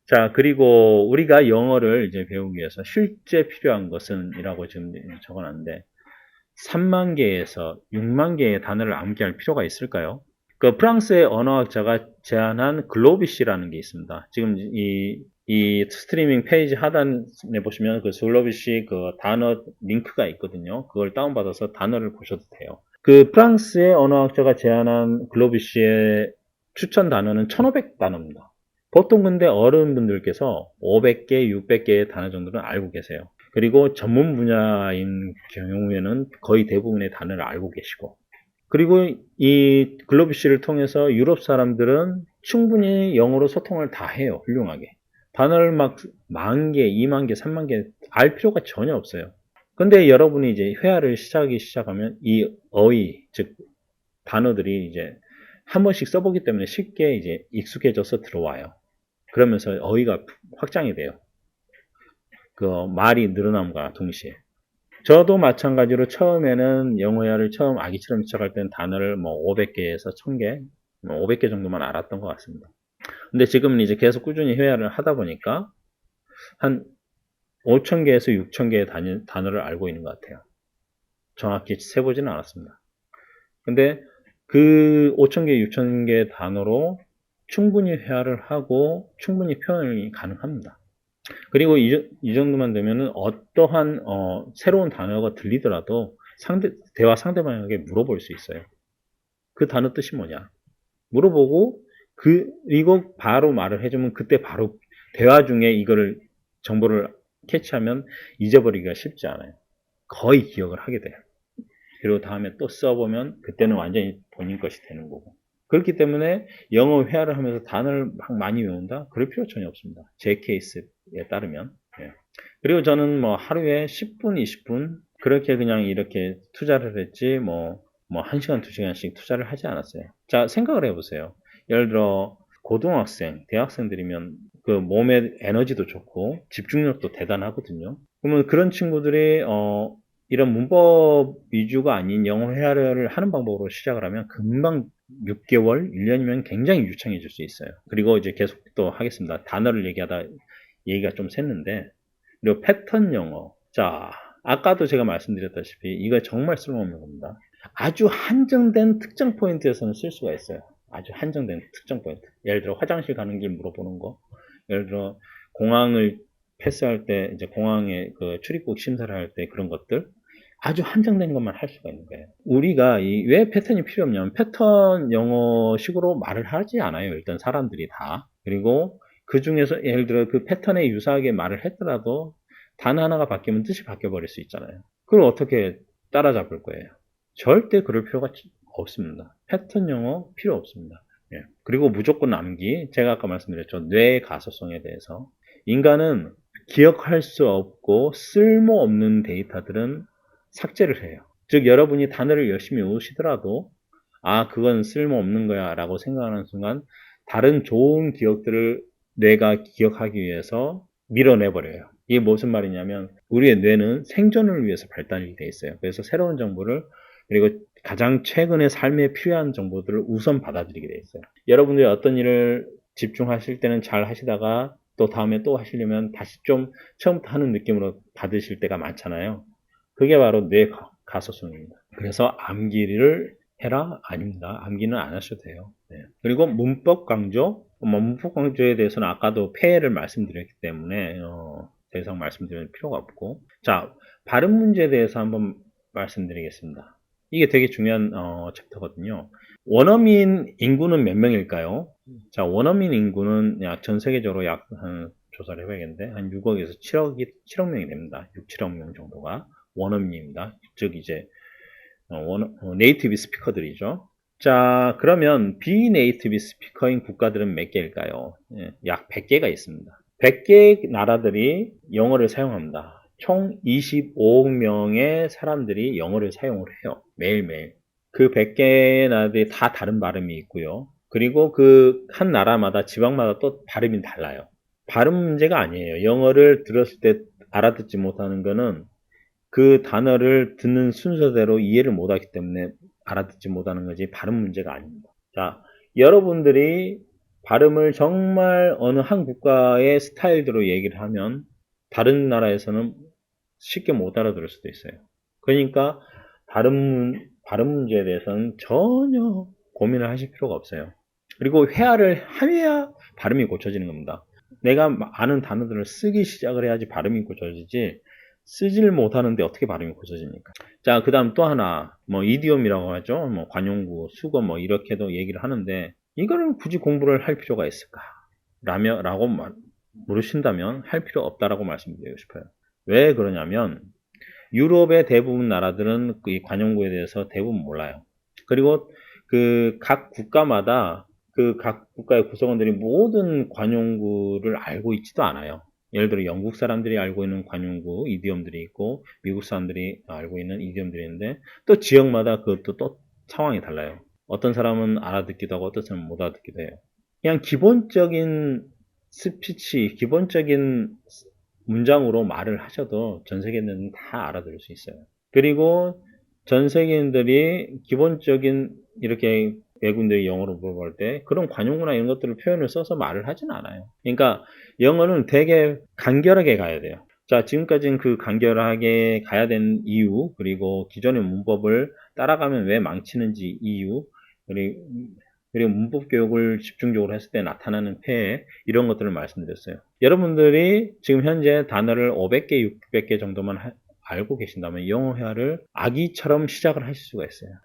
자, 그리고 우리가 영어를 이제 배우기 위해서 실제 필요한 것은 이라고 지금 적어놨는데 3만 개에서 6만 개의 단어를 암기할 필요가 있을까요? 그 프랑스의 언어학자가 제안한 글로비시라는 게 있습니다. 지금 이 스트리밍 페이지 하단에 보시면 그 글로비시 그 단어 링크가 있거든요. 그걸 다운받아서 단어를 보셔도 돼요. 그 프랑스의 언어학자가 제안한 글로비시의 추천 단어는 1500단어입니다. 보통 근데 어른분들께서 500개, 600개의 단어 정도는 알고 계세요. 그리고 전문 분야인 경우에는 거의 대부분의 단어를 알고 계시고, 그리고 이 글로비시를 통해서 유럽 사람들은 충분히 영어로 소통을 다 해요. 훌륭하게. 단어를 막 10,000개, 20,000개, 30,000개 알 필요가 전혀 없어요. 근데 여러분이 이제 회화를 시작하면 이 어휘, 즉 단어들이 이제 한 번씩 써보기 때문에 쉽게 이제 익숙해져서 들어와요. 그러면서 어휘가 확장이 돼요. 그 말이 늘어남과 동시에. 저도 마찬가지로 처음에는 영어회화를 처음 아기처럼 시작할 때는 단어를 뭐 500개에서 1000개, 뭐 500개 정도만 알았던 것 같습니다. 근데 지금은 이제 계속 꾸준히 회화를 하다 보니까 한 5000개에서 6000개의 단어를 알고 있는 것 같아요. 정확히 세보지는 않았습니다. 근데 그 5000개, 6000개 단어로 충분히 회화를 하고 충분히 표현이 가능합니다. 그리고 이 정도만 되면은 어떠한 새로운 단어가 들리더라도 대화 상대방에게 물어볼 수 있어요. 그 단어 뜻이 뭐냐? 물어보고 이거 바로 말을 해주면 그때 바로 대화 중에 이거를 정보를 캐치하면 잊어버리기가 쉽지 않아요. 거의 기억을 하게 돼요. 그리고 다음에 또 써보면 그때는 완전히 본인 것이 되는 거고. 그렇기 때문에 영어 회화를 하면서 단어를 막 많이 외운다? 그럴 필요 전혀 없습니다. 제 케이스에 따르면. 예. 그리고 저는 뭐 하루에 10분, 20분 그렇게 그냥 이렇게 투자를 했지 뭐 1시간, 2시간씩 투자를 하지 않았어요. 자, 생각을 해보세요. 예를 들어 고등학생, 대학생들이면 그 몸의 에너지도 좋고 집중력도 대단하거든요. 그러면 그런 친구들이 이런 문법 위주가 아닌 영어 회화를 하는 방법으로 시작을 하면 금방 6개월, 1년이면 굉장히 유창해질 수 있어요. 그리고 이제 계속 또 하겠습니다. 단어를 얘기하다 얘기가 좀 샜는데, 그리고 패턴 영어. 자, 아까도 제가 말씀드렸다시피 이거 정말 쓸모없는 겁니다. 아주 한정된 특정 포인트에서는 쓸 수가 있어요. 아주 한정된 특정 포인트. 예를 들어 화장실 가는 길 물어보는 거. 예를 들어 공항을 패스할 때 이제 공항에 그 출입국 심사를 할 때 그런 것들 아주 한정된 것만 할 수가 있는 거예요. 우리가 왜 패턴이 필요 없냐면 패턴 영어식으로 말을 하지 않아요. 일단 사람들이 다. 그리고 그 중에서 예를 들어 그 패턴에 유사하게 말을 했더라도 단어 하나가 바뀌면 뜻이 바뀌어 버릴 수 있잖아요. 그걸 어떻게 따라잡을 거예요? 절대 그럴 필요가 없습니다. 패턴 영어 필요 없습니다. 예. 그리고 무조건 암기. 제가 아까 말씀드렸죠. 뇌의 가소성에 대해서. 인간은 기억할 수 없고 쓸모없는 데이터들은 삭제를 해요. 즉 여러분이 단어를 열심히 외우시더라도 그건 쓸모없는 거야 라고 생각하는 순간 다른 좋은 기억들을 뇌가 기억하기 위해서 밀어내버려요. 이게 무슨 말이냐면 우리의 뇌는 생존을 위해서 발달이 돼 있어요. 그래서 새로운 정보를 그리고 가장 최근의 삶에 필요한 정보들을 우선 받아들이게 돼 있어요. 여러분들이 어떤 일을 집중하실 때는 잘 하시다가 또 다음에 또 하시려면 다시 좀 처음부터 하는 느낌으로 받으실 때가 많잖아요. 그게 바로 뇌 가소성입니다. 그래서 암기를 해라? 아닙니다. 암기는 안 하셔도 돼요. 네. 그리고 문법 강조. 문법 강조에 대해서는 아까도 폐해를 말씀드렸기 때문에 더 이상 말씀드릴 필요가 없고. 자, 발음 문제에 대해서 한번 말씀드리겠습니다. 이게 되게 중요한 챕터거든요. 원어민 인구는 몇 명일까요? 자, 원어민 인구는 전 세계적으로 한 조사를 해봐야겠는데 한 6억에서 7억 명이 됩니다. 6, 7억 명 정도가 원어민입니다. 즉 이제 네이티브 스피커들이죠. 자, 그러면 비네이티브 스피커인 국가들은 몇 개일까요? 약 100개가 있습니다. 100개 나라들이 영어를 사용합니다. 총 25억 명의 사람들이 영어를 사용을 해요. 매일매일. 그 100개 나라들이 다 다른 발음이 있고요. 그리고 그 한 나라마다 지방마다 또 발음이 달라요. 발음 문제가 아니에요. 영어를 들었을 때 알아듣지 못하는 거는 그 단어를 듣는 순서대로 이해를 못하기 때문에 알아듣지 못하는 거지 발음 문제가 아닙니다. 자, 여러분들이 발음을 정말 어느 한 국가의 스타일대로 얘기를 하면 다른 나라에서는 쉽게 못 알아들을 수도 있어요. 그러니까 발음 문제에 대해서는 전혀 고민을 하실 필요가 없어요. 그리고 회화를 해야 발음이 고쳐지는 겁니다. 내가 아는 단어들을 쓰기 시작을 해야지 발음이 고쳐지지, 쓰지를 못하는데 어떻게 발음이 고쳐집니까? 자, 그 다음 또 하나, 뭐, 이디옴이라고 하죠. 뭐, 관용구, 수거, 뭐, 이렇게도 얘기를 하는데, 이거를 굳이 공부를 할 필요가 있을까? 라고 물으신다면, 할 필요 없다라고 말씀드리고 싶어요. 왜 그러냐면, 유럽의 대부분 나라들은 이 관용구에 대해서 대부분 몰라요. 그리고 그 각 국가마다 그 각 국가의 구성원들이 모든 관용구를 알고 있지도 않아요. 예를 들어 영국 사람들이 알고 있는 관용구 이디엄들이 있고 미국 사람들이 알고 있는 이디엄들이 있는데 또 지역마다 그것도 또 상황이 달라요. 어떤 사람은 알아듣기도 하고 어떤 사람은 못 알아듣기도 해요. 그냥 기본적인 스피치, 기본적인 문장으로 말을 하셔도 전 세계인들은 다 알아들을 수 있어요. 그리고 전 세계인들이 기본적인 이렇게 외국인들이 영어로 물어볼 때 그런 관용구나 이런 것들을 표현을 써서 말을 하진 않아요. 그러니까 영어는 되게 간결하게 가야 돼요. 자, 지금까지는 그 간결하게 가야 되는 이유, 그리고 기존의 문법을 따라가면 왜 망치는지 이유, 그리고 문법 교육을 집중적으로 했을 때 나타나는 폐해, 이런 것들을 말씀드렸어요. 여러분들이 지금 현재 단어를 500개, 600개 정도만 알고 계신다면 영어 회화를 아기처럼 시작을 하실 수가 있어요.